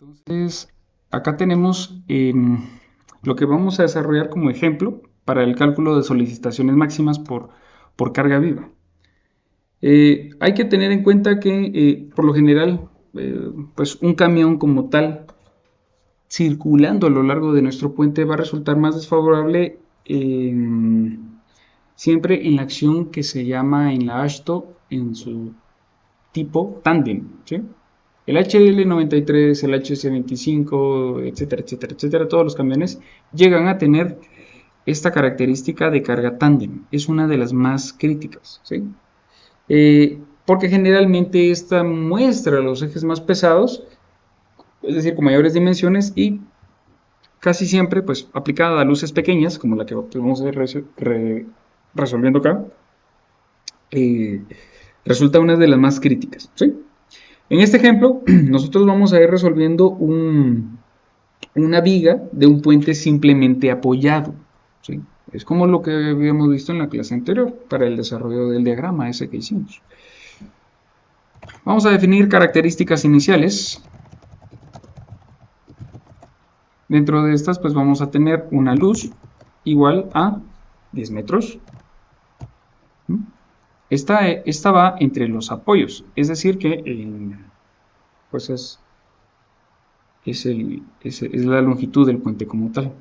Entonces, acá tenemos lo que vamos a desarrollar como ejemplo para el cálculo de solicitaciones máximas por carga viva. Hay que tener en cuenta que, por lo general, pues un camión como tal, circulando a lo largo de nuestro puente, va a resultar más desfavorable siempre en la acción que se llama en la AASHTO en su tipo tándem, ¿sí? El HL93, el HC25, etcétera, etcétera, etcétera, todos los camiones llegan a tener esta característica de carga tándem. Es una de las más críticas, ¿sí? Porque generalmente esta muestra los ejes más pesados, es decir, con mayores dimensiones y casi siempre pues aplicada a luces pequeñas, como la que vamos a ir resolviendo acá, eh, resulta una de las más críticas, ¿sí? En este ejemplo, nosotros vamos a ir resolviendo una viga de un puente simplemente apoyado, ¿sí? Es como lo que habíamos visto en la clase anterior para el desarrollo del diagrama ese que hicimos. Vamos a definir características iniciales. Dentro de estas, pues vamos a tener una luz igual a 10 metros. Esta va entre los apoyos, es decir que pues es la longitud del puente como tal.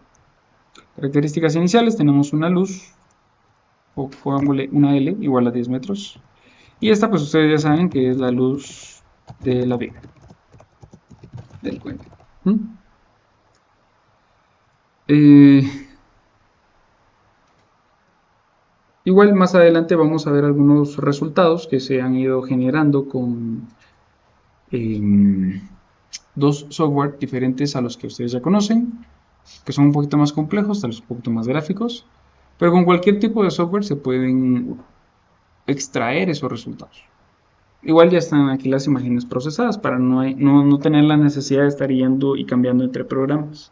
Características iniciales, tenemos una luz, o pongámosle una L igual a 10 metros. Y esta pues ustedes ya saben que es la luz de la viga del puente. Eh, Igual más adelante vamos a ver algunos resultados que se han ido generando con dos software diferentes a los que ustedes ya conocen, que son un poquito más complejos, tal vez un poquito más gráficos, pero con cualquier tipo de software se pueden extraer esos resultados. Igual ya están aquí las imágenes procesadas para no tener la necesidad de estar yendo y cambiando entre programas.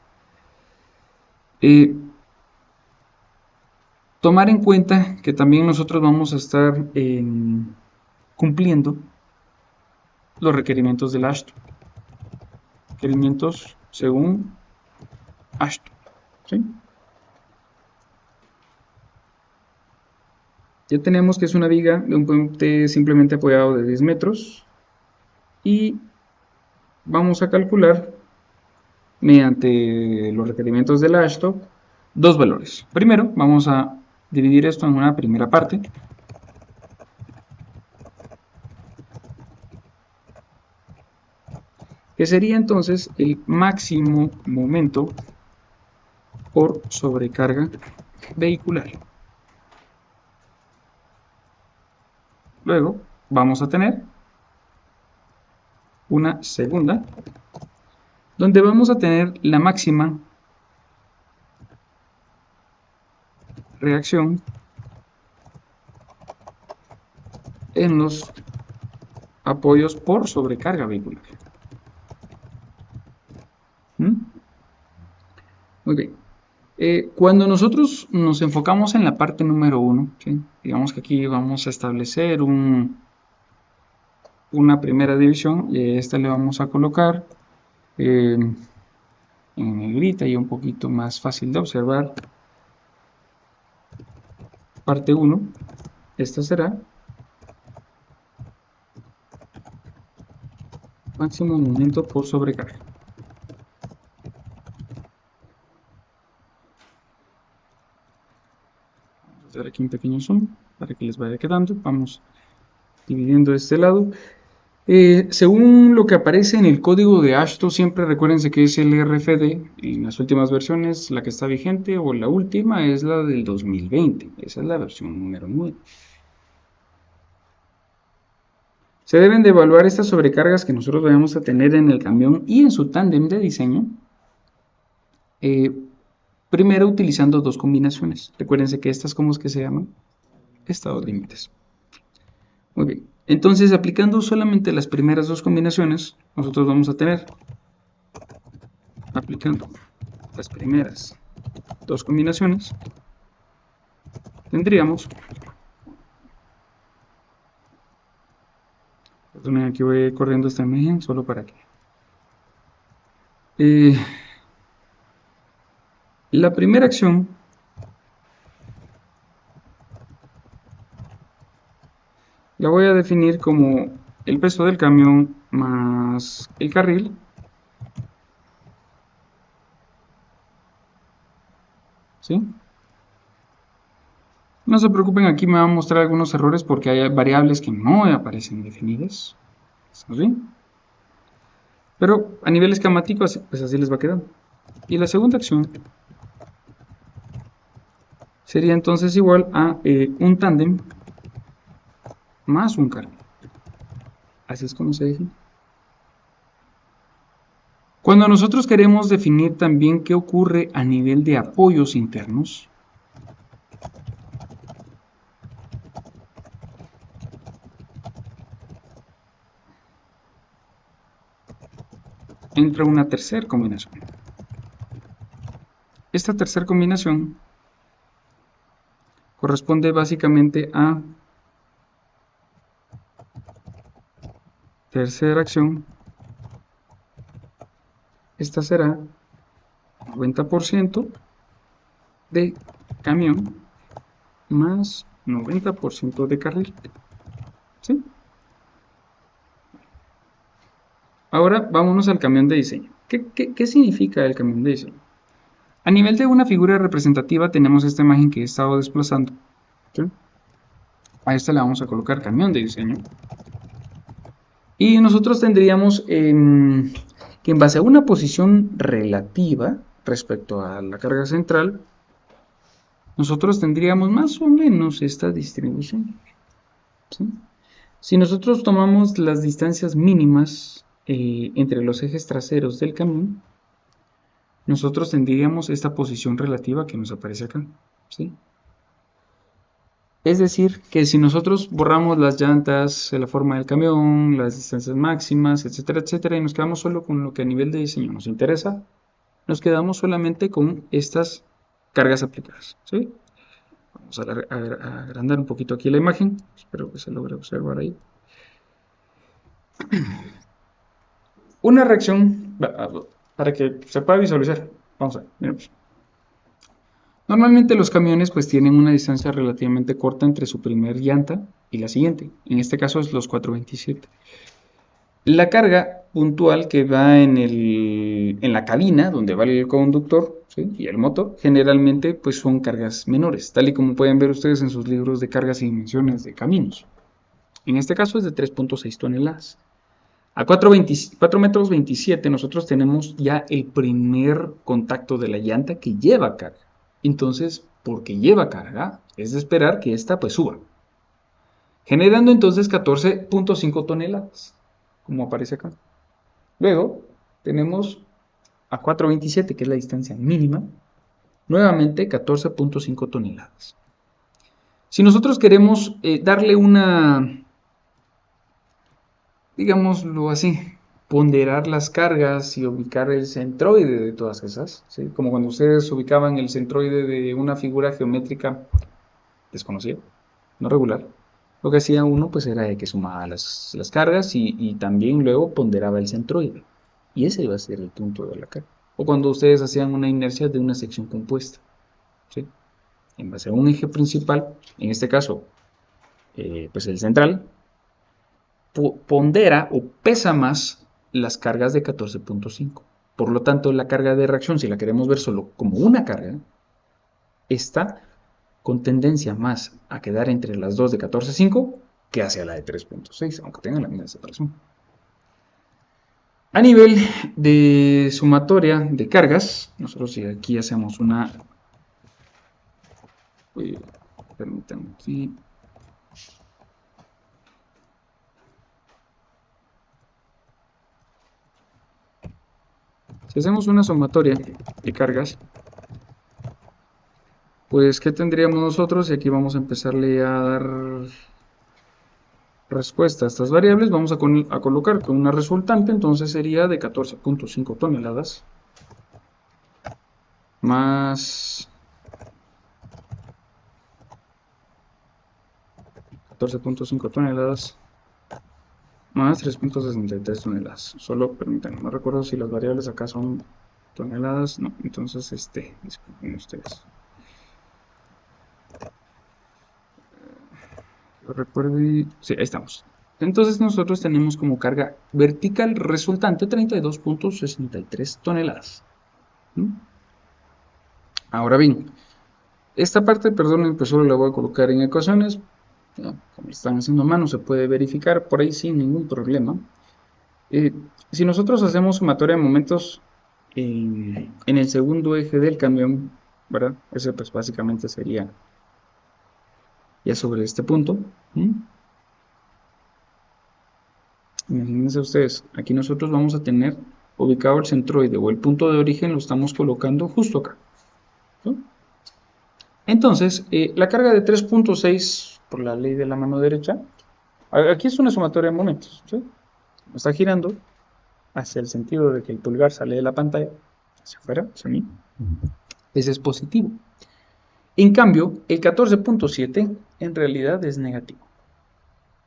Tomar en cuenta que también nosotros vamos a estar cumpliendo los requerimientos del AASHTO. Requerimientos según AASHTO, ¿sí? Ya tenemos que es una viga de un puente simplemente apoyado de 10 metros y vamos a calcular mediante los requerimientos del AASHTO dos valores. Primero vamos a dividir esto en una primera parte que sería entonces el máximo momento por sobrecarga vehicular. Luego vamos a tener una segunda donde vamos a tener la máxima reacción en los apoyos por sobrecarga vehicular. Muy bien. Cuando nosotros nos enfocamos en la parte número 1, ¿sí? Digamos que aquí vamos a establecer una primera división y a esta le vamos a colocar en negrita y un poquito más fácil de observar. Parte 1, esta será máximo momento por sobrecarga. Vamos a hacer aquí un pequeño zoom para que les vaya quedando. Vamos dividiendo este lado. Según lo que aparece en el código de AASHTO, siempre recuérdense que es el RFD. En las últimas versiones, la que está vigente o la última es la del 2020. Esa es la versión número 9. Se deben de evaluar estas sobrecargas que nosotros vamos a tener en el camión y en su tándem de diseño. Primero utilizando dos combinaciones. Recuérdense que estas, ¿cómo es que se llaman? Estados límites. Muy bien. Entonces, aplicando solamente las primeras dos combinaciones, nosotros vamos a tener, aplicando las primeras dos combinaciones, tendríamos, perdonen, aquí voy corriendo esta imagen solo para que Eh, la primera acción la voy a definir como el peso del camión más el carril, ¿sí? No se preocupen, aquí me va a mostrar algunos errores porque hay variables que no aparecen definidas. ¿Estamos bien? Pero a nivel esquemático, pues así les va quedando. Y la segunda acción sería entonces igual a un tándem más un carril. Así es como se define. Cuando nosotros queremos definir también qué ocurre a nivel de apoyos internos, entra una tercera combinación. Esta tercera combinación corresponde básicamente a tercera acción. Esta será 90% de camión más 90% de carril. ¿Sí? Ahora vámonos al camión de diseño. ¿Qué significa el camión de diseño? A nivel de una figura representativa tenemos esta imagen que he estado desplazando. ¿Sí? A esta le vamos a colocar camión de diseño. Y nosotros tendríamos que en base a una posición relativa respecto a la carga central, nosotros tendríamos más o menos esta distribución. ¿Sí? Si nosotros tomamos las distancias mínimas entre los ejes traseros del camión, nosotros tendríamos esta posición relativa que nos aparece acá. ¿Sí? Es decir, que si nosotros borramos las llantas, la forma del camión, las distancias máximas, etcétera, etcétera, y nos quedamos solo con lo que a nivel de diseño nos interesa, nos quedamos solamente con estas cargas aplicadas. ¿Sí? Vamos a agrandar un poquito aquí la imagen, espero que se logre observar ahí. Una reacción, para que se pueda visualizar, vamos a ver, miremos. Normalmente los camiones pues tienen una distancia relativamente corta entre su primer llanta y la siguiente, en este caso es los 427. La carga puntual que va en la cabina, donde va el conductor, ¿sí? Y el motor, generalmente pues son cargas menores, tal y como pueden ver ustedes en sus libros de cargas y dimensiones de caminos. En este caso es de 3.6 toneladas. A 4 metros 27 nosotros tenemos ya el primer contacto de la llanta que lleva carga. Entonces, porque lleva carga, es de esperar que esta pues suba, generando entonces 14.5 toneladas, como aparece acá. Luego tenemos a 4.27, que es la distancia mínima, nuevamente 14.5 toneladas. Si nosotros queremos darle una, digámoslo así, ponderar las cargas y ubicar el centroide de todas esas, ¿sí? Como cuando ustedes ubicaban el centroide de una figura geométrica desconocida, no regular, lo que hacía uno pues era que sumaba las cargas y también luego ponderaba el centroide. Y ese iba a ser el punto de la carga. O cuando ustedes hacían una inercia de una sección compuesta, ¿sí? En base a un eje principal, en este caso, pues el central, pondera o pesa más las cargas de 14.5. Por lo tanto, la carga de reacción, si la queremos ver solo como una carga, está con tendencia más a quedar entre las dos de 14.5 que hacia la de 3.6, aunque tengan la misma separación. A nivel de sumatoria de cargas, nosotros si aquí hacemos una... permítanme aquí. Si hacemos una sumatoria de cargas, pues ¿qué tendríamos nosotros? Y aquí vamos a empezarle a dar respuesta a estas variables. Vamos a colocar que una resultante entonces sería de 14.5 toneladas más 14.5 toneladas más 3.63 toneladas. Solo permítanme, no recuerdo si las variables acá son toneladas, no, entonces disculpen ustedes. Recuerde, sí, ahí estamos. Entonces nosotros tenemos como carga vertical resultante 32.63 toneladas. ¿Mm? Ahora bien, esta parte, perdón, pues solo la voy a colocar en ecuaciones. Ya, como están haciendo a mano, se puede verificar por ahí sin ningún problema. Si nosotros hacemos sumatoria de momentos en el segundo eje del camión, ¿verdad? Ese pues básicamente sería ya sobre este punto. ¿Mm? Imagínense ustedes, aquí nosotros vamos a tener ubicado el centroide o el punto de origen, lo estamos colocando justo acá, ¿no? Entonces, la carga de 3.6 por la ley de la mano derecha, aquí es una sumatoria de momentos, ¿sí? Está girando hacia el sentido de que el pulgar sale de la pantalla, hacia afuera, hacia mí, ese es positivo. En cambio, el 14.7 en realidad es negativo,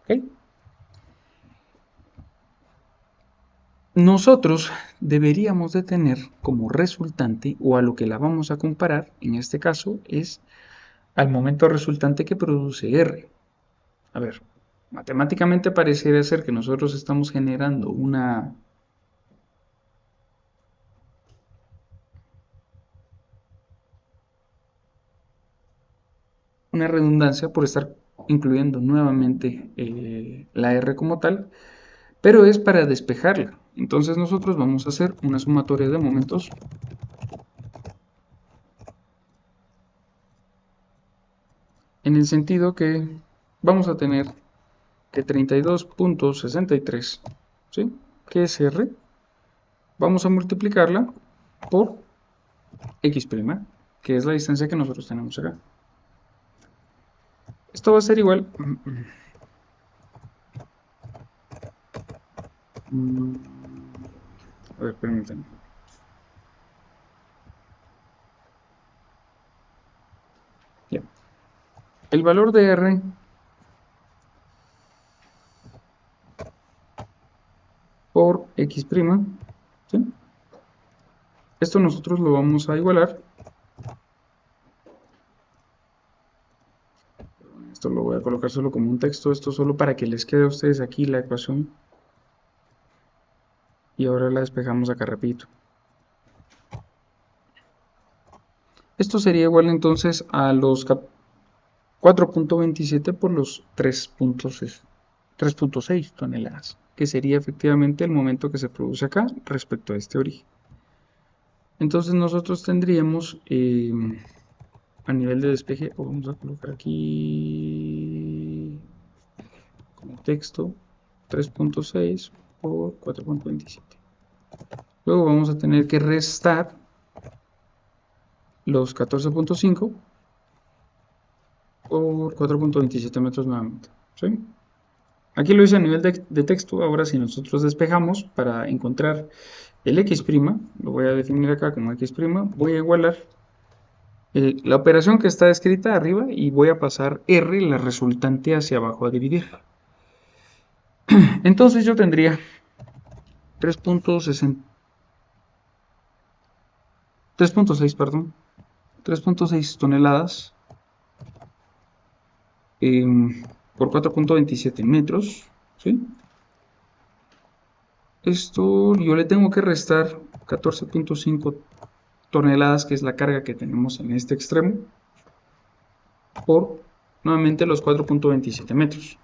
¿ok? Nosotros deberíamos de tener como resultante, o a lo que la vamos a comparar, en este caso, es al momento resultante que produce R. A ver, matemáticamente pareciera ser que nosotros estamos generando una redundancia por estar incluyendo nuevamente la R como tal, pero es para despejarla. Entonces nosotros vamos a hacer una sumatoria de momentos en el sentido que vamos a tener que 32.63, ¿sí? Que es R, vamos a multiplicarla por X', que es la distancia que nosotros tenemos acá. Esto va a ser igual. A ver, permítanme. Ya. El valor de R por X', ¿sí? Esto nosotros lo vamos a igualar. Esto lo voy a colocar solo como un texto, esto solo para que les quede a ustedes aquí la ecuación. Y ahora la despejamos acá rapidito. Esto sería igual entonces a los 4.27 por los 3.6 toneladas, que sería efectivamente el momento que se produce acá respecto a este origen. Entonces nosotros tendríamos a nivel de despeje, o vamos a colocar aquí como texto 3.6 por 4.27. Luego vamos a tener que restar los 14.5 por 4.27 metros nuevamente, ¿sí? Aquí lo hice a nivel de texto. Ahora si nosotros despejamos para encontrar el X', lo voy a definir acá como X', voy a igualar la operación que está escrita arriba y voy a pasar R, la resultante, hacia abajo a dividir. Entonces yo tendría 3.6, perdón, 3.6 toneladas por 4.27 metros, ¿sí? Esto yo le tengo que restar 14.5 toneladas, que es la carga que tenemos en este extremo, por nuevamente los 4.27 metros.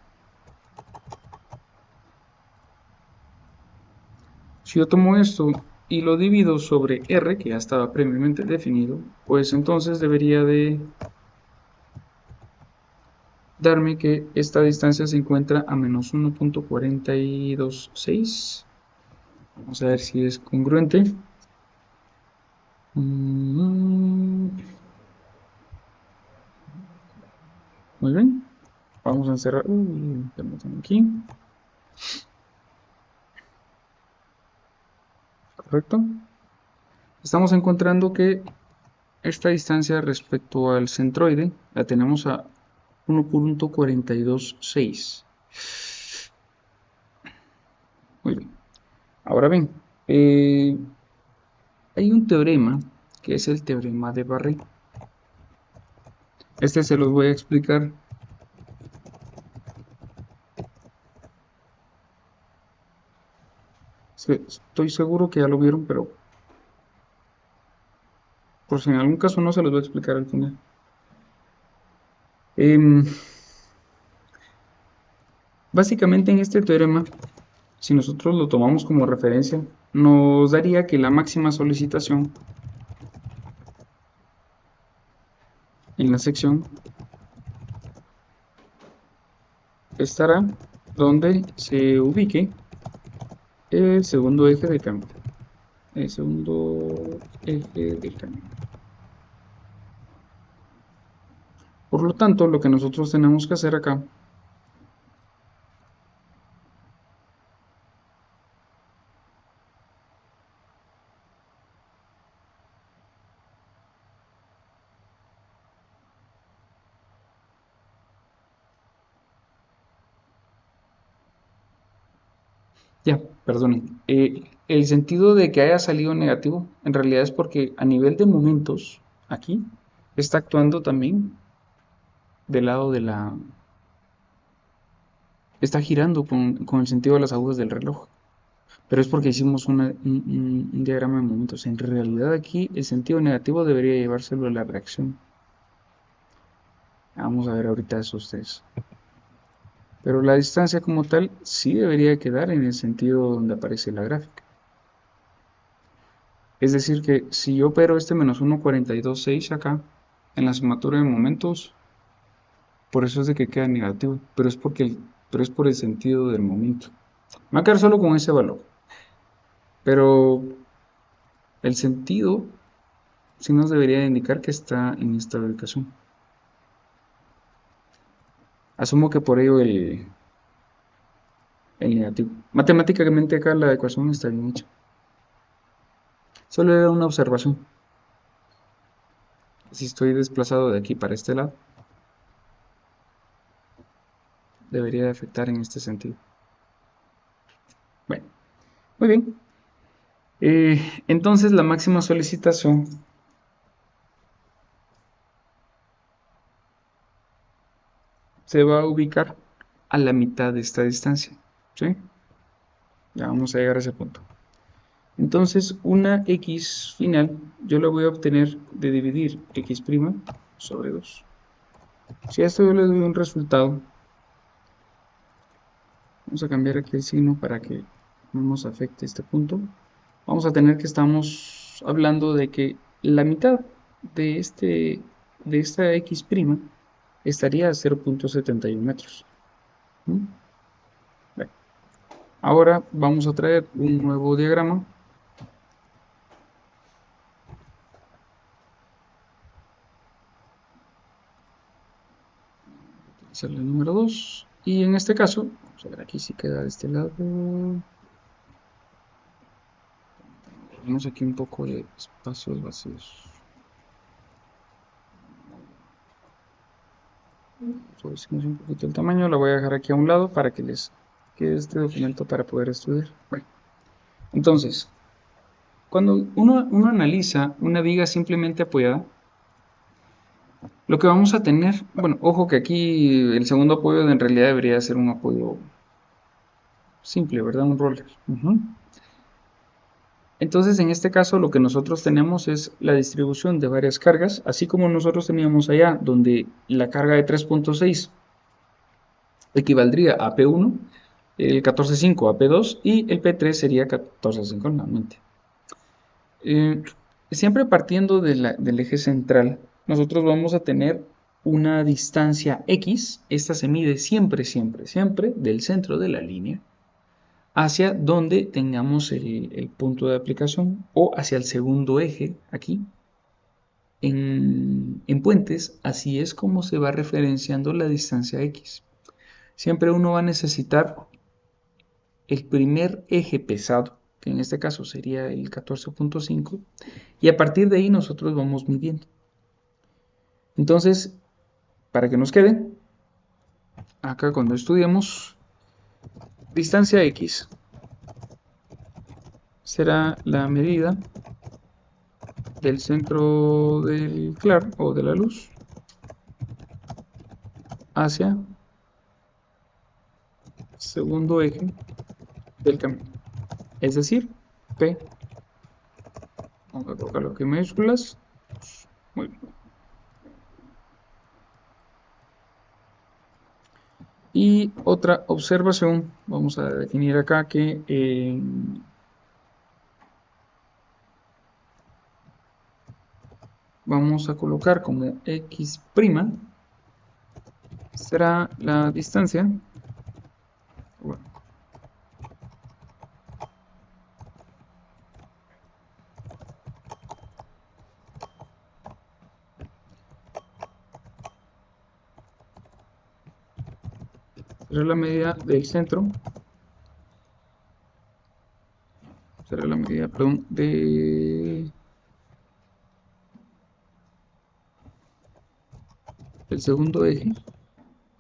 Si yo tomo esto y lo divido sobre R, que ya estaba previamente definido, pues entonces debería de darme que esta distancia se encuentra a menos 1.426. Vamos a ver si es congruente. Muy bien. Vamos a encerrar. Aquí. Correcto. Estamos encontrando que esta distancia respecto al centroide la tenemos a 1.426. Muy bien. Ahora bien, hay un teorema que es el teorema de Barré. Este se los voy a explicar. Estoy seguro que ya lo vieron, pero por si en algún caso no, se los voy a explicar al final. Em, Básicamente en este teorema, si nosotros lo tomamos como referencia, nos daría que la máxima solicitación en la sección estará donde se ubique el segundo eje de cambio. El segundo eje de cambio. Por lo tanto, lo que nosotros tenemos que hacer acá ya, perdonen. El sentido de que haya salido negativo en realidad es porque a nivel de momentos aquí está actuando también del lado de la... está girando con el sentido de las agujas del reloj. Pero es porque hicimos un diagrama de momentos. En realidad aquí el sentido negativo debería llevárselo a la reacción. Vamos a ver ahorita eso ustedes. Pero la distancia como tal sí debería quedar en el sentido donde aparece la gráfica. Es decir que si yo opero este menos 1,42,6 acá, en la sumatoria de momentos, por eso es de que queda negativo, pero es por el sentido del momento. Me va a quedar solo con ese valor, pero el sentido sí nos debería indicar que está en esta ubicación. Asumo que por ello el negativo. Matemáticamente acá la ecuación está bien hecha. Solo era una observación. Si estoy desplazado de aquí para este lado, debería de afectar en este sentido. Bueno, muy bien. Entonces la máxima solicitación se va a ubicar a la mitad de esta distancia. ¿Sí? Ya vamos a llegar a ese punto. Entonces una x final yo la voy a obtener de dividir x' sobre 2. Si a esto yo le doy un resultado, vamos a cambiar aquí el signo para que no nos afecte este punto. Vamos a tener que estamos hablando de que la mitad de, de esta x' estaría a 0,71 metros. ¿Mm? Bueno, ahora vamos a traer un nuevo diagrama. Utilizar el número 2. Y en este caso, vamos a ver aquí si queda de este lado. Tenemos aquí un poco de espacios vacíos. Reducimos un poquito el tamaño, la voy a dejar aquí a un lado para que les quede este documento para poder estudiar. Bueno, entonces, cuando uno analiza una viga simplemente apoyada, lo que vamos a tener, bueno, ojo que aquí el segundo apoyo en realidad debería ser un apoyo simple, ¿verdad? Un roller. Entonces, en este caso, lo que nosotros tenemos es la distribución de varias cargas, así como nosotros teníamos allá, donde la carga de 3,6 equivaldría a P1, el 14,5 a P2 y el P3 sería 14,5 nuevamente. Siempre partiendo del eje central, nosotros vamos a tener una distancia X, esta se mide siempre, siempre, siempre del centro de la línea hacia donde tengamos el punto de aplicación o hacia el segundo eje aquí. En puentes, así es como se va referenciando la distancia X. Siempre uno va a necesitar el primer eje pesado, que en este caso sería el 14,5, y a partir de ahí nosotros vamos midiendo. Entonces, para que nos quede, acá cuando estudiamos distancia X, será la medida del centro del claro o de la luz hacia segundo eje del camino. Es decir, P, vamos a colocarlo aquí en mayúsculas. Muy bien. Y otra observación, vamos a definir acá que vamos a colocar como x' será la distancia, bueno, será la medida del centro, será la medida, perdón, del segundo eje,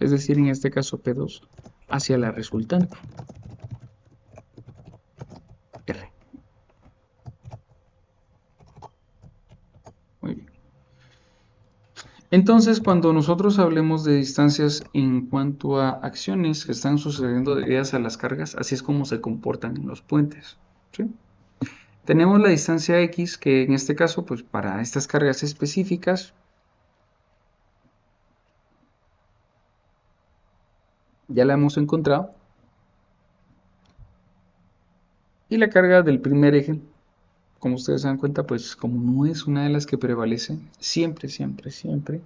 es decir, en este caso P2, hacia la resultante, R. Muy bien. Entonces, cuando nosotros hablemos de distancias en cuanto a acciones que están sucediendo debidas a las cargas, así es como se comportan en los puentes, ¿sí? Tenemos la distancia X, que en este caso, pues para estas cargas específicas, ya la hemos encontrado. Y la carga del primer eje, como ustedes se dan cuenta, pues como no es una de las que prevalece, siempre, siempre, siempre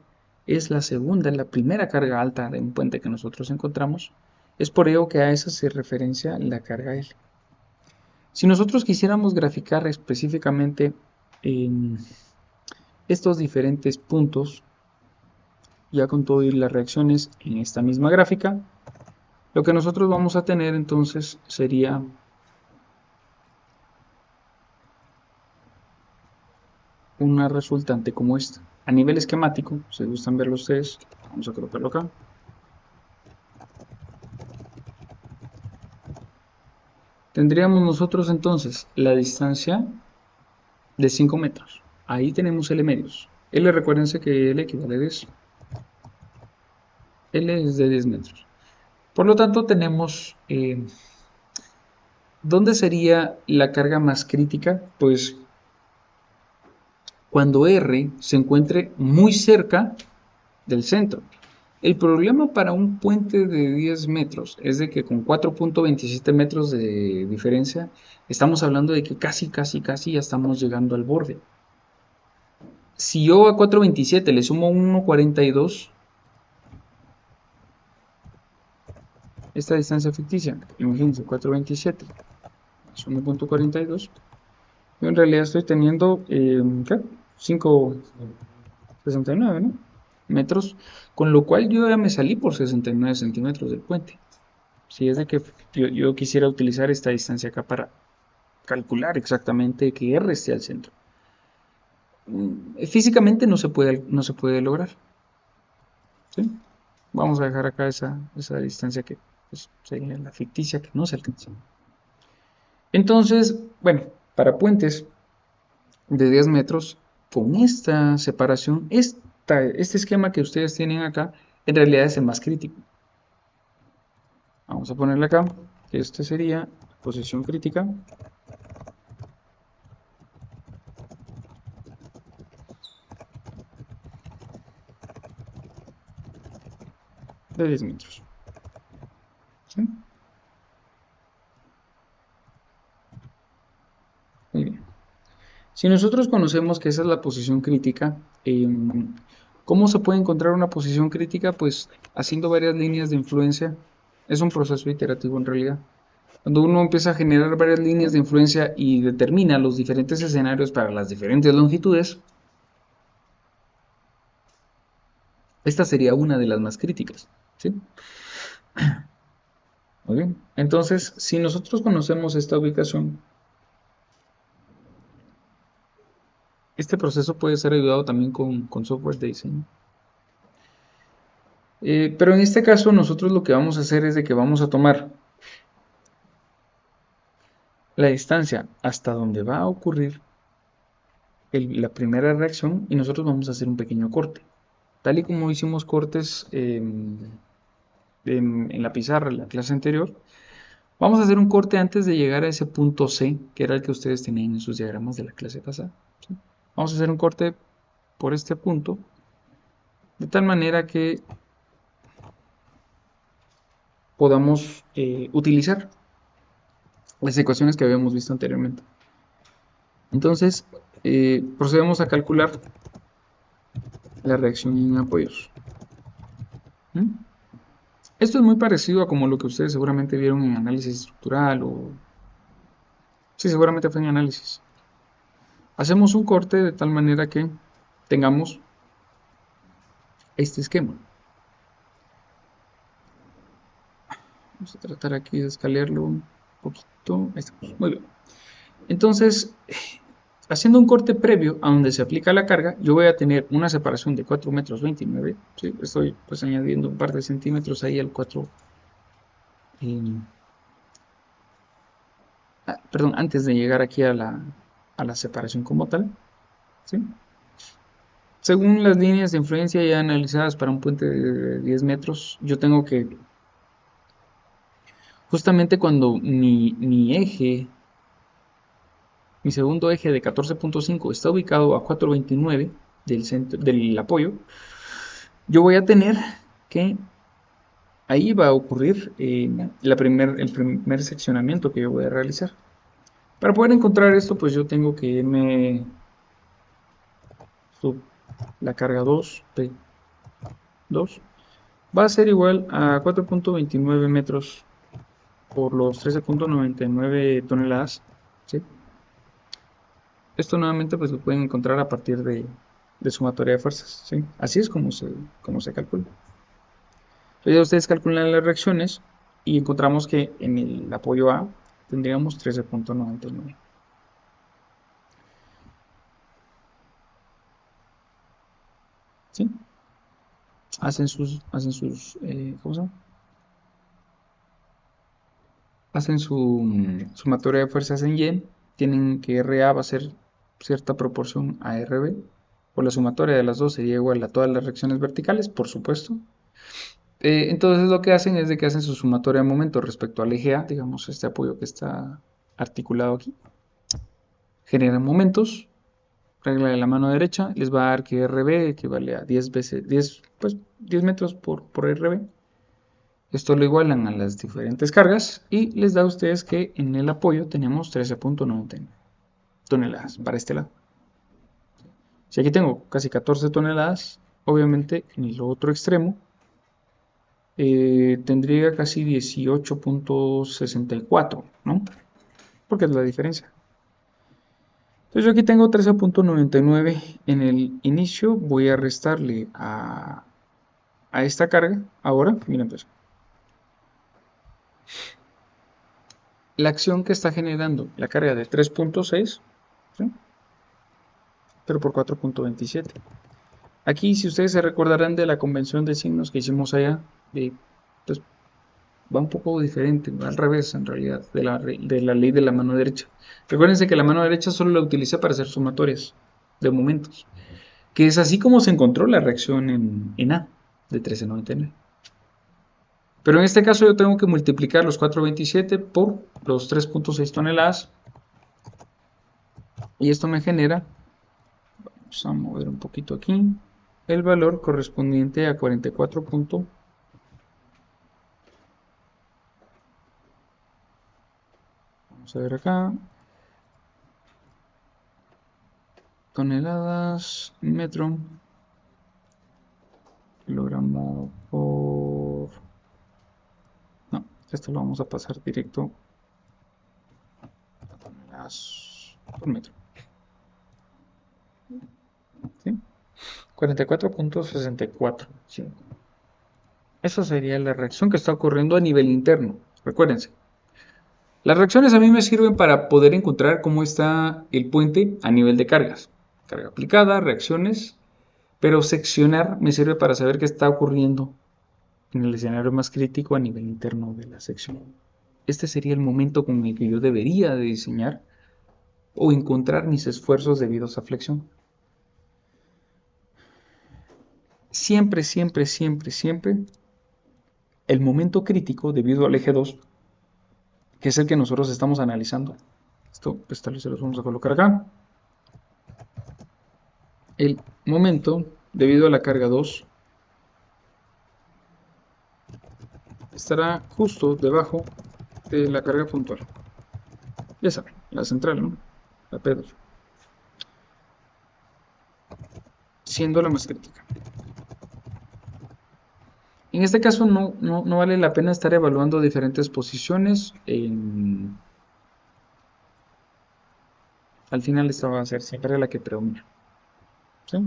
es la segunda, la primera carga alta de un puente que nosotros encontramos. Es por ello que a esa se referencia la carga L. Si nosotros quisiéramos graficar específicamente estos diferentes puntos, ya con todo y las reacciones en esta misma gráfica, lo que nosotros vamos a tener entonces sería una resultante como esta. A nivel esquemático, si gustan verlo ustedes, vamos a colocarlo acá. Tendríamos nosotros entonces la distancia de 5 metros. Ahí tenemos L medios. L, recuérdense que L equivale a 10. L es de 10 metros. Por lo tanto, tenemos... ¿dónde sería la carga más crítica? Pues cuando R se encuentre muy cerca del centro. El problema para un puente de 10 metros es de que con 4.27 metros de diferencia estamos hablando de que casi ya estamos llegando al borde. Si yo a 4.27 le sumo 1.42, esta distancia ficticia, imagínense 4.27 más 1.42, yo en realidad estoy teniendo 5.69, ¿no? metros, con lo cual yo ya me salí por 69 centímetros del puente. Si es de que yo quisiera utilizar esta distancia acá para calcular exactamente que R esté al centro. Físicamente no se puede lograr, ¿sí? Vamos a dejar acá esa distancia que pues, sería la ficticia que no se alcanza. Entonces, bueno, para puentes de 10 metros, con esta separación, este esquema que ustedes tienen acá, en realidad es el más crítico. Vamos a ponerle acá, que este sería la posición crítica. De 10 metros. ¿Sí? Muy bien. Si nosotros conocemos que esa es la posición crítica, ¿cómo se puede encontrar una posición crítica? Pues haciendo varias líneas de influencia. Es un proceso iterativo en realidad. Cuando uno empieza a generar varias líneas de influencia y determina los diferentes escenarios para las diferentes longitudes, esta sería una de las más críticas, ¿sí? Muy bien. Entonces, si nosotros conocemos esta ubicación, este proceso puede ser ayudado también con software de diseño. Pero en este caso nosotros lo que vamos a hacer es de que vamos a tomar la distancia hasta donde va a ocurrir la primera reacción y nosotros vamos a hacer un pequeño corte. Tal y como hicimos cortes en la pizarra en la clase anterior, vamos a hacer un corte antes de llegar a ese punto C, que era el que ustedes tenían en sus diagramas de la clase pasada, ¿sí? Vamos a hacer un corte por este punto, de tal manera que podamos utilizar las ecuaciones que habíamos visto anteriormente. Entonces, procedemos a calcular la reacción en apoyos. ¿Mm? Esto es muy parecido a como lo que ustedes seguramente vieron en análisis estructural o... Sí, seguramente fue en análisis. Hacemos un corte de tal manera que tengamos este esquema. Vamos a tratar aquí de escalarlo un poquito. Ahí estamos. Muy bien. Entonces, haciendo un corte previo a donde se aplica la carga, yo voy a tener una separación de 4 metros 29. ¿Sí? Estoy pues añadiendo un par de centímetros ahí al 4. Perdón, antes de llegar aquí a la separación como tal. ¿Sí? Según las líneas de influencia ya analizadas para un puente de 10 metros, yo tengo que, justamente cuando mi eje, mi segundo eje de 14.5 está ubicado a 4.29 del centro, del apoyo, yo voy a tener que, ahí va a ocurrir el primer seccionamiento que yo voy a realizar. Para poder encontrar esto, pues yo tengo que irme sub la carga 2, P2, va a ser igual a 4.29 metros por los 13.99 toneladas, ¿sí? Esto nuevamente pues lo pueden encontrar a partir de sumatoria de fuerzas, ¿sí? Así es como se calcula. Entonces ya ustedes calculan las reacciones y encontramos que en el apoyo A tendríamos 13.99. ¿Sí? Hacen sus ¿cómo se llama? Hacen su sumatoria de fuerzas en Y, tienen que RA va a ser cierta proporción a RB, por la sumatoria de las dos sería igual a todas las reacciones verticales, por supuesto. Entonces lo que hacen es de que hacen su sumatoria de momento respecto al eje A, digamos este apoyo que está articulado aquí. Generan momentos, regla de la mano derecha, les va a dar que RB equivale a 10 metros por RB. Esto lo igualan a las diferentes cargas y les da a ustedes que en el apoyo tenemos 13.99 toneladas para este lado. Si aquí tengo casi 14 toneladas, obviamente en el otro extremo tendría casi 18.64, ¿no? Porque es la diferencia. Entonces yo aquí tengo 13.99 en el inicio, voy a restarle a esta carga. Ahora, miren pues, la acción que está generando la carga de 3.6, ¿sí? Pero por 4.27. Aquí, si ustedes se recordarán de la convención de signos que hicimos allá, pues va un poco diferente, va al revés en realidad de la ley de la mano derecha. Recuérdense que la mano derecha solo la utilicé para hacer sumatorias de momentos, que es así como se encontró la reacción en A de 13.99. Pero en este caso yo tengo que multiplicar los 4.27 por los 3.6 toneladas y esto me genera, vamos a mover un poquito aquí, el valor correspondiente a 44. Vamos a ver acá, toneladas, metro, kilogramo por... No, esto lo vamos a pasar directo a toneladas por metro. ¿Sí? 44.64. Esa sería la reacción que está ocurriendo a nivel interno. Recuérdense. Las reacciones a mí me sirven para poder encontrar cómo está el puente a nivel de cargas. Carga aplicada, reacciones, pero seccionar me sirve para saber qué está ocurriendo en el escenario más crítico a nivel interno de la sección. este sería el momento con el que yo debería de diseñar o encontrar mis esfuerzos debidos a flexión. Siempre, siempre, siempre, siempre, el momento crítico debido al eje 2, que es el que nosotros estamos analizando. Esto, pues tal vez se los vamos a colocar acá. El momento debido a la carga 2 estará justo debajo de la carga puntual. Ya saben, la central, ¿no? La P2. Siendo la más crítica. En este caso no vale la pena estar evaluando diferentes posiciones. Al final esta va a ser siempre la que predomina. ¿Sí?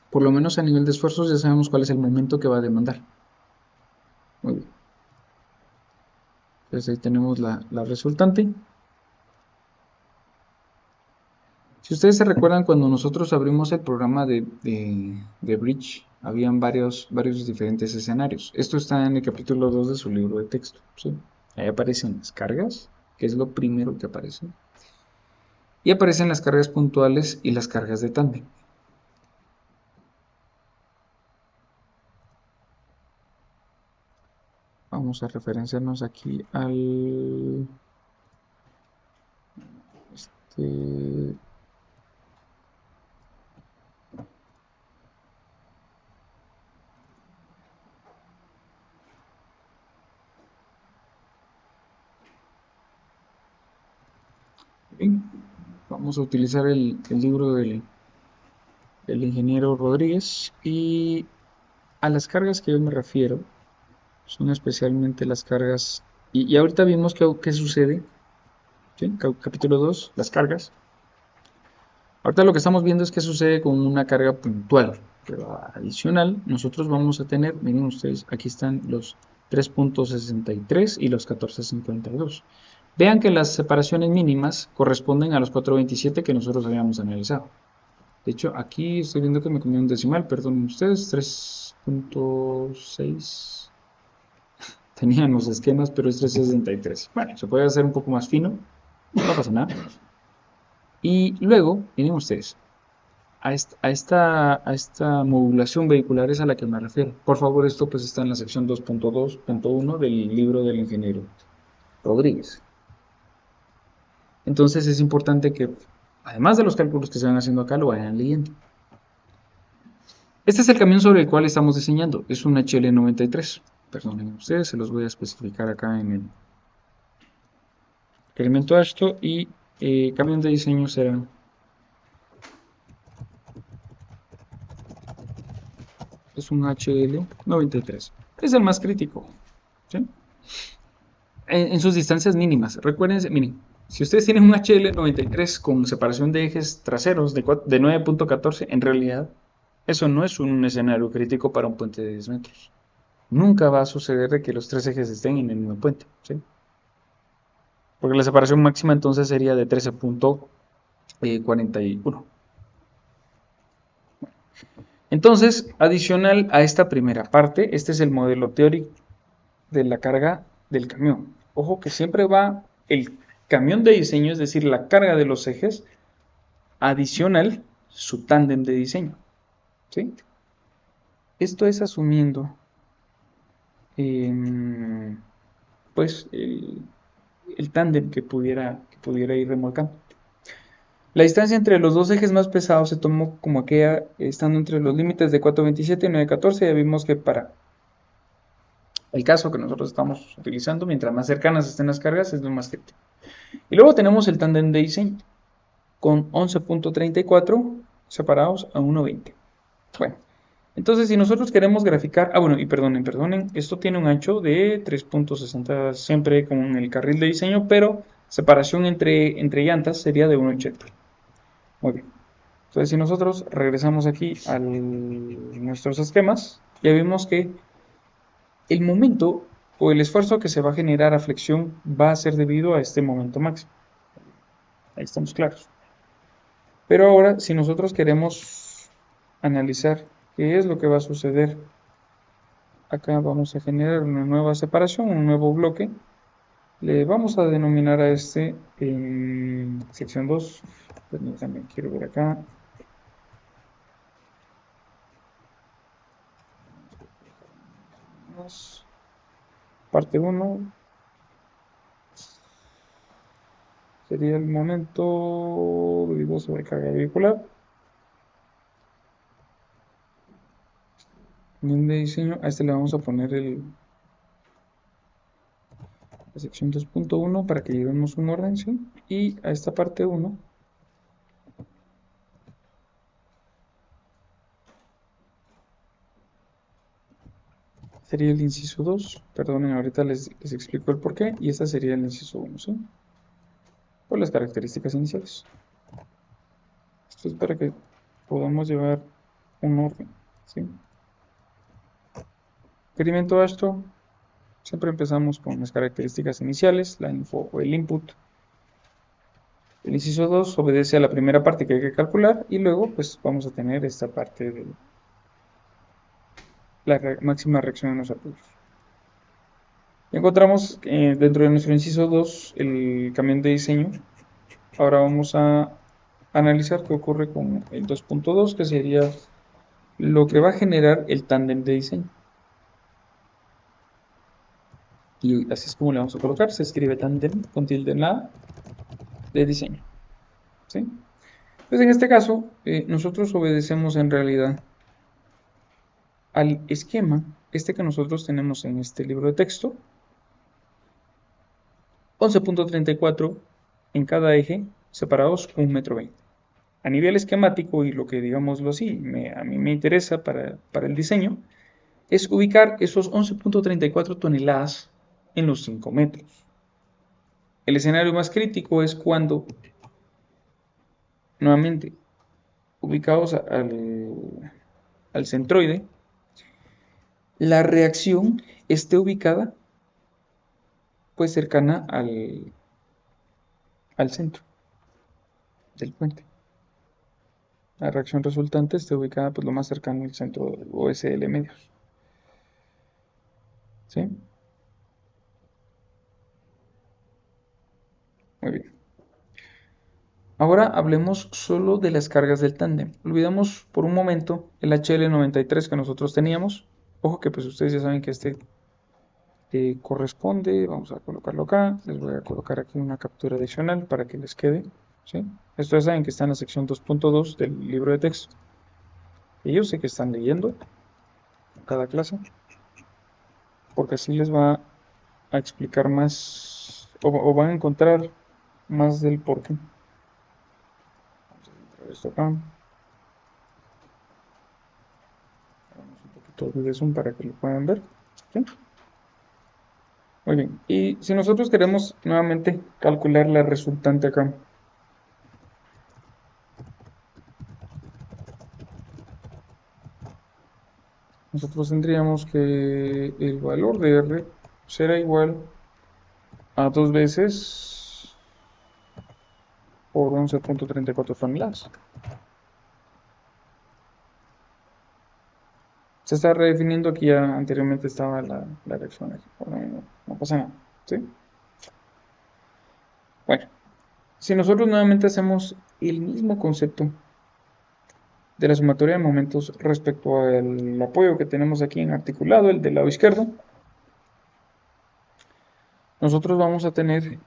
Por lo menos a nivel de esfuerzos ya sabemos cuál es el momento que va a demandar. Muy bien. Entonces ahí tenemos la resultante. Si ustedes se recuerdan, cuando nosotros abrimos el programa de Bridge, habían varios diferentes escenarios. Esto está en el capítulo 2 de su libro de texto. ¿Sí? Ahí aparecen las cargas, que es lo primero que aparece. Y aparecen las cargas puntuales y las cargas de tándem. Vamos a referenciarnos aquí al... Bien, vamos a utilizar el libro del ingeniero Rodríguez, y a las cargas que yo me refiero son especialmente las cargas, y ahorita vimos qué sucede, ¿sí? Capítulo 2, las cargas. Ahorita lo que estamos viendo es qué sucede con una carga puntual, pero adicional nosotros vamos a tener, miren ustedes, aquí están los 3.63 y los 14.52. Vean que las separaciones mínimas corresponden a los 4.27 que nosotros habíamos analizado. De hecho, aquí estoy viendo que me comí un decimal, perdonen ustedes, 3.6. Tenían los esquemas, pero es 3.63. Bueno, se puede hacer un poco más fino, no pasa nada. Y luego, miren ustedes, a esta modulación vehicular es a la que me refiero. Por favor, esto pues está en la sección 2.2.1 del libro del ingeniero Rodríguez. Entonces es importante que, además de los cálculos que se van haciendo acá, lo vayan leyendo. Este es el camión sobre el cual estamos diseñando. Es un HL93. Perdonen ustedes, se los voy a especificar acá en el elemento esto, y camión de diseño será es un HL93. Es el más crítico, ¿sí? En sus distancias mínimas. Recuérdense, miren, si ustedes tienen un HL93 con separación de ejes traseros de 9.14, en realidad eso no es un escenario crítico para un puente de 10 metros. Nunca va a suceder de que los tres ejes estén en el mismo puente, ¿sí? Porque la separación máxima entonces sería de 13.41. Entonces, adicional a esta primera parte, este es el modelo teórico de la carga del camión. Ojo que siempre va el camión de diseño, es decir, la carga de los ejes, adicional su tándem de diseño. ¿Sí? Esto es asumiendo pues el tándem que pudiera ir remolcando. La distancia entre los dos ejes más pesados se tomó como aquella estando entre los límites de 4.27 y 9.14. Ya vimos que para el caso que nosotros estamos utilizando, mientras más cercanas estén las cargas, es lo más crítico. Y luego tenemos el tándem de diseño, con 11.34 separados a 1.20. Bueno, entonces si nosotros queremos graficar, bueno, y perdonen, esto tiene un ancho de 3.60 siempre con el carril de diseño, pero separación entre llantas sería de 1.80. Muy bien. Entonces si nosotros regresamos aquí a nuestros esquemas, ya vimos que el momento o el esfuerzo que se va a generar a flexión va a ser debido a este momento máximo. Ahí estamos claros. Pero ahora, si nosotros queremos analizar qué es lo que va a suceder acá vamos a generar una nueva separación, un nuevo bloque. Le vamos a denominar a este sección 2. También quiero ver acá. Parte 1 sería el momento de sobrecarga vehicular. También de diseño, a este le vamos a poner la sección 2.1 para que llevemos un orden, ¿sí? Y a esta parte 1 sería el inciso 2. Perdonen, ahorita les explico el porqué. Y esta sería el inciso 1, ¿sí? Por las características iniciales. Esto es para que podamos llevar un orden, ¿sí? Requerimiento ASHTO. Siempre empezamos con las características iniciales, la info o el input. El inciso 2 obedece a la primera parte que hay que calcular y luego pues vamos a tener esta parte de la máxima reacción en los apoyos. Encontramos dentro de nuestro inciso 2 el camión de diseño. Ahora vamos a analizar qué ocurre con el 2.2, que sería lo que va a generar el tándem de diseño. Y así es como le vamos a colocar, se escribe tándem con tilde en la A de diseño, ¿sí? Pues en este caso, nosotros obedecemos en realidad al esquema, este que nosotros tenemos en este libro de texto, 11.34 en cada eje, separados 1,20 m. A nivel esquemático, y lo que digámoslo así, a mí me interesa para el diseño, es ubicar esos 11.34 toneladas en los 5 metros. El escenario más crítico es cuando, nuevamente, ubicados al centroide, la reacción esté ubicada pues cercana al centro del puente. La reacción resultante esté ubicada pues lo más cercano al centro o SL medios. ¿Sí? Muy bien. Ahora hablemos solo de las cargas del tándem. Olvidamos por un momento el HL93 que nosotros teníamos. Ojo que pues ustedes ya saben que este corresponde. Vamos a colocarlo acá. Les voy a colocar aquí una captura adicional para que les quede. ¿Sí? Esto ya saben que está en la sección 2.2 del libro de texto. Y yo sé que están leyendo cada clase, porque así les va a explicar más o van a encontrar más del porqué. Vamos a centrar esto acá. Hagamos un poquito de zoom para que lo puedan ver. ¿Sí? Muy bien. Y si nosotros queremos nuevamente calcular la resultante acá, nosotros tendríamos que el valor de R será igual a 2 veces por 11.34 toneladas. Se está redefiniendo, aquí ya anteriormente estaba la reacción aquí. Bueno, no pasa nada, ¿sí? Bueno, si nosotros nuevamente hacemos el mismo concepto de la sumatoria de momentos respecto al apoyo que tenemos aquí en articulado, el del lado izquierdo, nosotros vamos a tener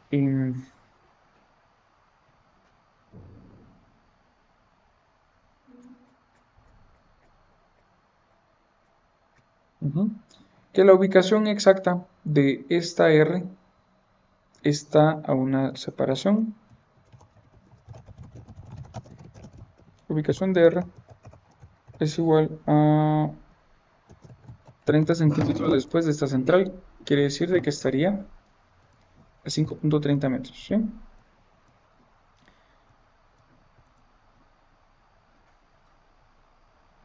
que la ubicación exacta de esta R está a una separación. La ubicación de R es igual a 30 centímetros después de esta central. Quiere decir de que estaría a 5.30 metros, ¿sí?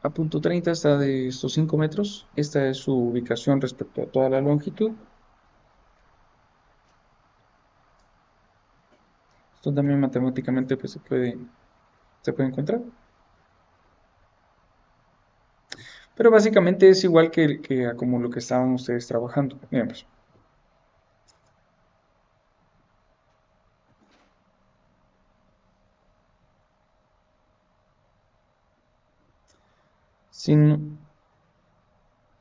A punto 30 está de estos 5 metros. Esta es su ubicación respecto a toda la longitud. Esto también matemáticamente pues, se puede encontrar. Pero básicamente es igual que a como lo que estaban ustedes trabajando. Digamos. Si,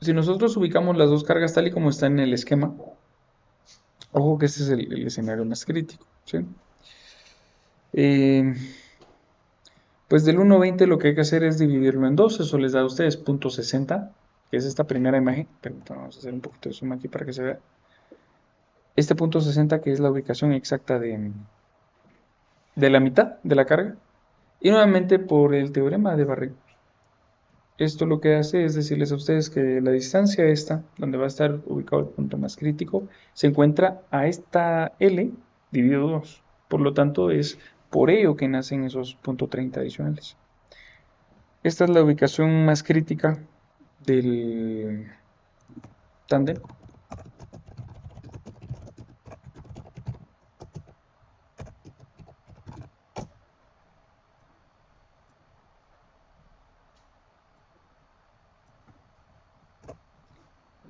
si nosotros ubicamos las dos cargas tal y como está en el esquema, ojo que este es el escenario más crítico, ¿sí? Eh, pues del 1.20 lo que hay que hacer es dividirlo en dos, eso les da a ustedes .60, que es esta primera imagen. Permítanme, vamos a hacer un poquito de zoom aquí para que se vea. Este .60 que es la ubicación exacta de la mitad de la carga. Y nuevamente por el teorema de Barré. Esto lo que hace es decirles a ustedes que la distancia esta, donde va a estar ubicado el punto más crítico, se encuentra a esta L dividido 2. Por lo tanto, es por ello que nacen esos .30 adicionales. Esta es la ubicación más crítica del tándem.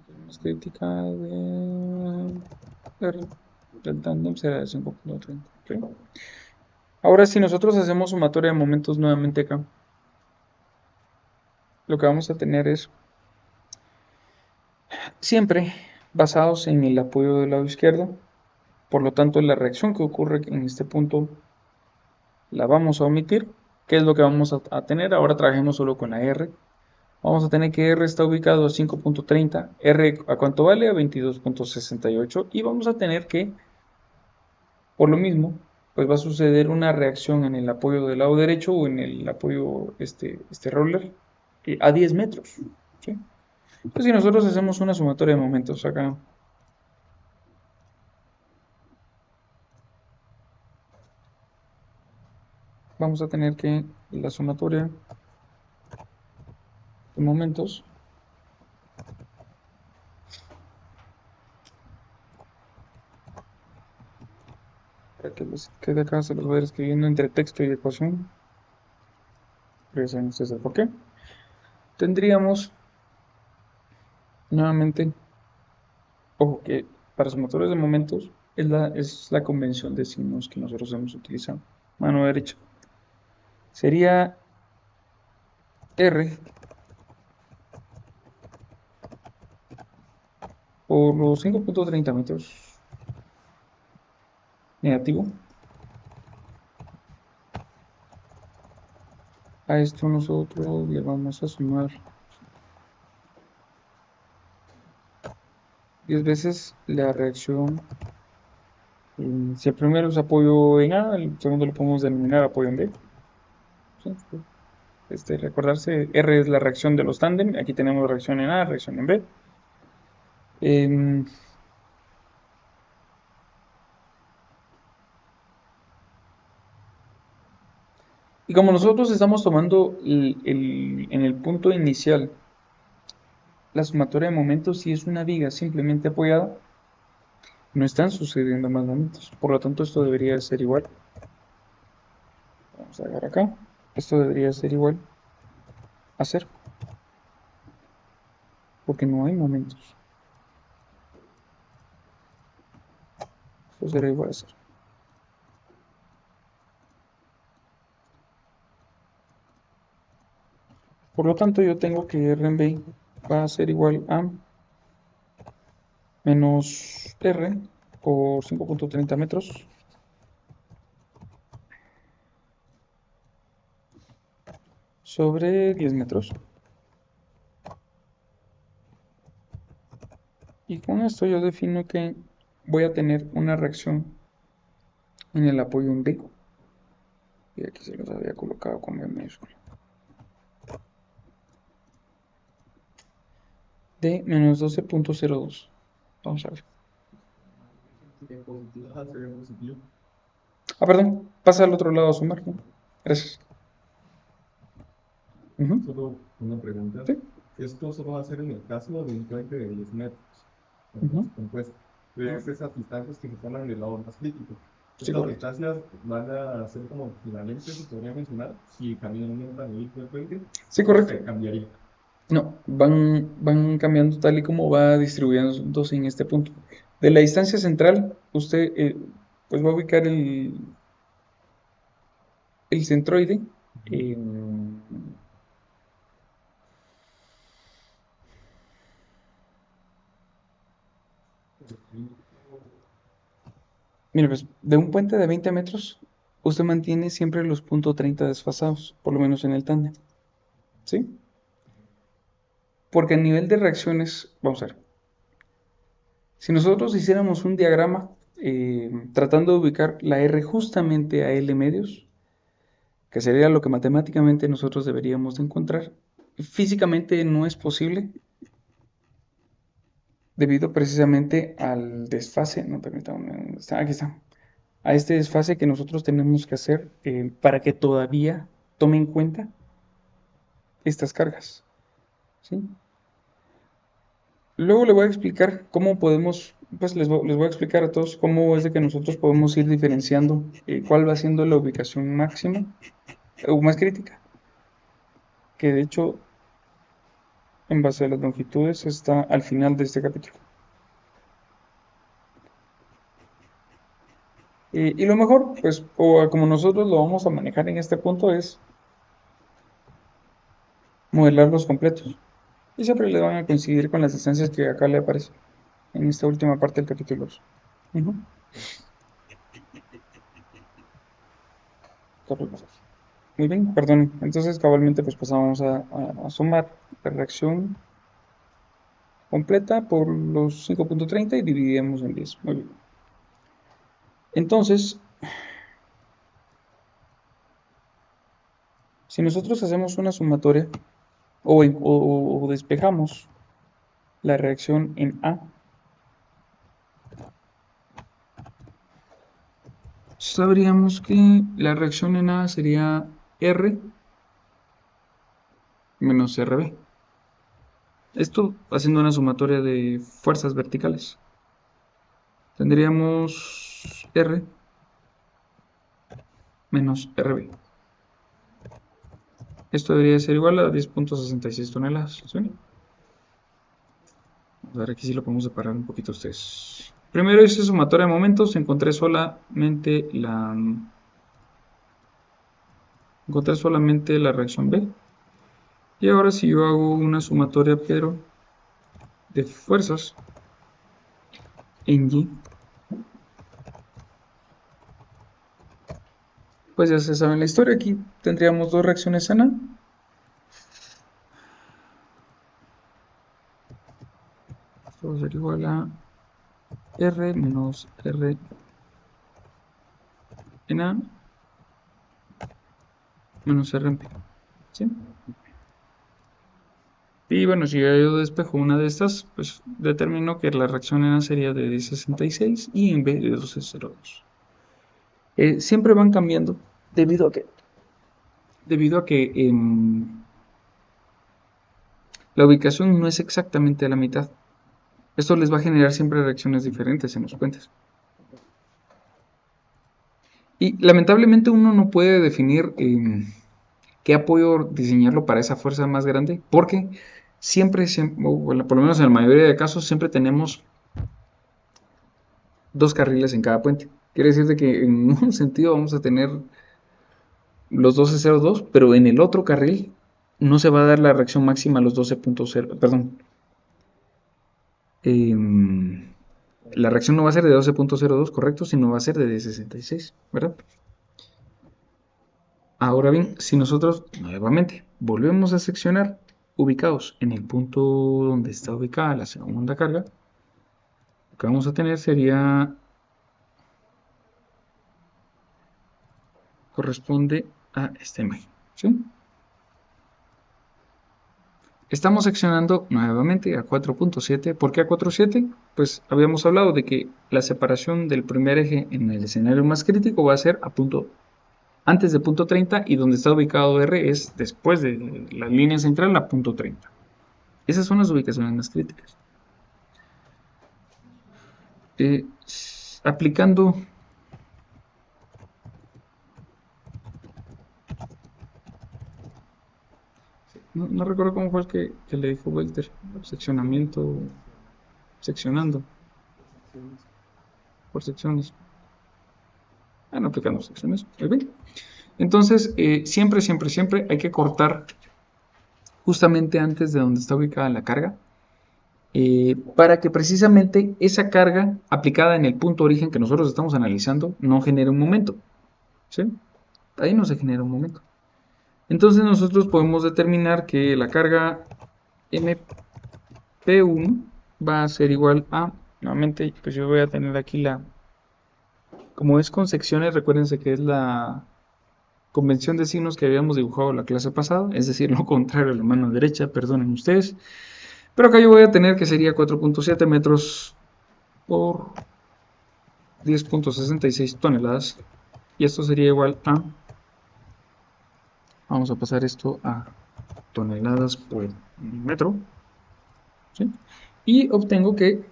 La más crítica del tándem será de 5.30. ¿Okay? Ahora, si nosotros hacemos sumatoria de momentos nuevamente acá, lo que vamos a tener es siempre basados en el apoyo del lado izquierdo. Por lo tanto, la reacción que ocurre en este punto la vamos a omitir. ¿Qué es lo que vamos a tener? Ahora trabajemos solo con la R. Vamos a tener que R está ubicado a 5.30. R ¿a cuánto vale? A 22.68. Y vamos a tener que, por lo mismo, pues va a suceder una reacción en el apoyo del lado derecho o en el apoyo este roller a 10 metros. ¿Sí? Entonces, si nosotros hacemos una sumatoria de momentos acá, vamos a tener que la sumatoria de momentos para que les quede acá, se los voy a ir escribiendo entre texto y ecuación. Ya saben ustedes el por qué. Tendríamos nuevamente, ojo que para sumatoриos de momentos es la convención de signos que nosotros hemos utilizado. Mano derecha. Sería R por los 5.30 metros negativo. A esto nosotros le vamos a sumar 10 veces la reacción. Si el primero es apoyo en A, el segundo lo podemos denominar apoyo en B. ¿Sí? Recordarse, R es la reacción de los tándem. Aquí tenemos reacción en A, reacción en B. Em, y como nosotros estamos tomando en el punto inicial la sumatoria de momentos, si es una viga simplemente apoyada, no están sucediendo más momentos. Por lo tanto, esto debería ser igual. Vamos a ver acá. Esto debería ser igual a 0, porque no hay momentos. Esto será igual a 0. Por lo tanto, yo tengo que R en B va a ser igual a menos R por 5.30 metros sobre 10 metros. Y con esto yo defino que voy a tener una reacción en el apoyo en B. Y aquí se los había colocado con B mayúscula. De menos 12.02. Vamos a ver. Ah, perdón. Pasa al otro lado a sumar, ¿no? Gracias. Solo una pregunta. Sí. Esto solo va a ser en el caso de un puente de 10 metros. Ujú. Entonces, es esas distancias que se están en el lado más crítico. Sí, Estas correcto. distancias van a ser como equivalentes, se podría mencionar, si caminan un trayecto del puente, Sí, o correcto. se cambiaría. No, van cambiando tal y como va distribuyéndose en este punto. De la distancia central, usted pues va a ubicar el centroide. en- Mira, pues de un puente de 20 metros, usted mantiene siempre los punto 30 desfasados, por lo menos en el tándem. ¿Sí? Porque a nivel de reacciones, vamos a ver, si nosotros hiciéramos un diagrama tratando de ubicar la R justamente a L medios, que sería lo que matemáticamente nosotros deberíamos de encontrar, físicamente no es posible debido precisamente al desfase, no permítame, aquí está, a este desfase que nosotros tenemos que hacer para que todavía tome en cuenta estas cargas, ¿sí? Luego le voy a explicar cómo podemos, pues les voy a explicar a todos cómo es de que nosotros podemos ir diferenciando cuál va siendo la ubicación máxima o más crítica, que de hecho en base a las longitudes está al final de este capítulo. Y lo mejor, pues, o como nosotros lo vamos a manejar en este punto, es modelarlos completos. Y siempre le van a coincidir con las distancias que acá le aparecen en esta última parte del capítulo 2. Ujú. Correcto. Muy bien, perdón. Entonces, cabalmente, pues pasamos a sumar la reacción completa por los 5.30 y dividimos en 10. Muy bien. Entonces, si nosotros hacemos una sumatoria o despejamos la reacción en A, sabríamos que la reacción en A sería R menos RB. Esto haciendo una sumatoria de fuerzas verticales. Tendríamos R menos RB. Esto debería ser igual a 10.66 toneladas. ¿Sí? Vamos a ver, aquí sí lo podemos separar un poquito ustedes. Primero hice sumatoria de momentos, encontré solamente la reacción B. Y ahora si yo hago una sumatoria pero de fuerzas en Y, pues ya se sabe la historia. Aquí tendríamos dos reacciones en A. Esto va a ser igual a R menos R en A menos R en B. ¿Sí? Y bueno, si yo despejo una de estas, pues determino que la reacción en A sería de 1066 y en B de 1202. Siempre van cambiando debido a que, la ubicación no es exactamente a la mitad. Esto les va a generar siempre reacciones diferentes en los puentes. Y lamentablemente uno no puede definir qué apoyo diseñarlo para esa fuerza más grande, porque o bueno, por lo menos en la mayoría de casos, siempre tenemos dos carriles en cada puente. Quiere decir de que en un sentido vamos a tener los 12.02, pero en el otro carril no se va a dar la reacción máxima a los 12.0, perdón. La reacción no va a ser de 12.02, correcto, sino va a ser de 66, ¿verdad? Ahora bien, si nosotros nuevamente volvemos a seccionar ubicados en el punto donde está ubicada la segunda carga, lo que vamos a tener sería, corresponde a esta imagen, ¿sí? Estamos seccionando nuevamente a 4.7. ¿Por qué a 4.7? Pues habíamos hablado de que la separación del primer eje en el escenario más crítico va a ser antes de punto 30 y donde está ubicado R es después de la línea central a punto 30. Esas son las ubicaciones más críticas. Eh, aplicando No recuerdo cómo fue el que le dijo Welter. Seccionamiento, seccionando por secciones. No aplicando secciones. Muy bien. Entonces, siempre hay que cortar justamente antes de donde está ubicada la carga, para que precisamente esa carga aplicada en el punto origen que nosotros estamos analizando no genere un momento. ¿Sí? Ahí no se genera un momento. Entonces nosotros podemos determinar que la carga MP1 va a ser igual a, nuevamente, pues yo voy a tener aquí como es con secciones, recuérdense que es la convención de signos que habíamos dibujado la clase pasada, es decir, lo contrario a la mano derecha, perdonen ustedes. Pero acá yo voy a tener que sería 4.7 metros por 10.66 toneladas. Y esto sería igual a, vamos a pasar esto a toneladas por metro, ¿sí? Y obtengo que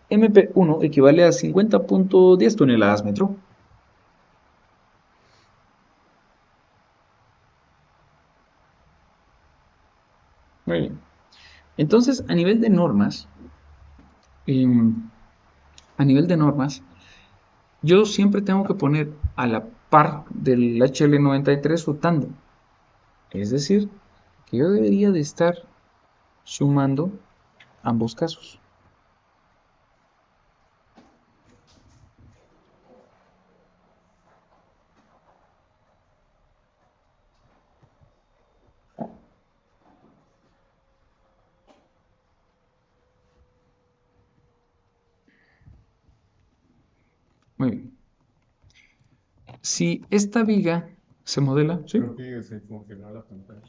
MP1 equivale a 50.10 toneladas metro. Muy bien. Entonces, em, a nivel de normas, yo siempre tengo que poner a la par del HL93 su tándem. Es decir, que yo debería de estar sumando ambos casos. Muy bien. Si esta viga se modela, ¿sí? Creo que se congeló la pantalla.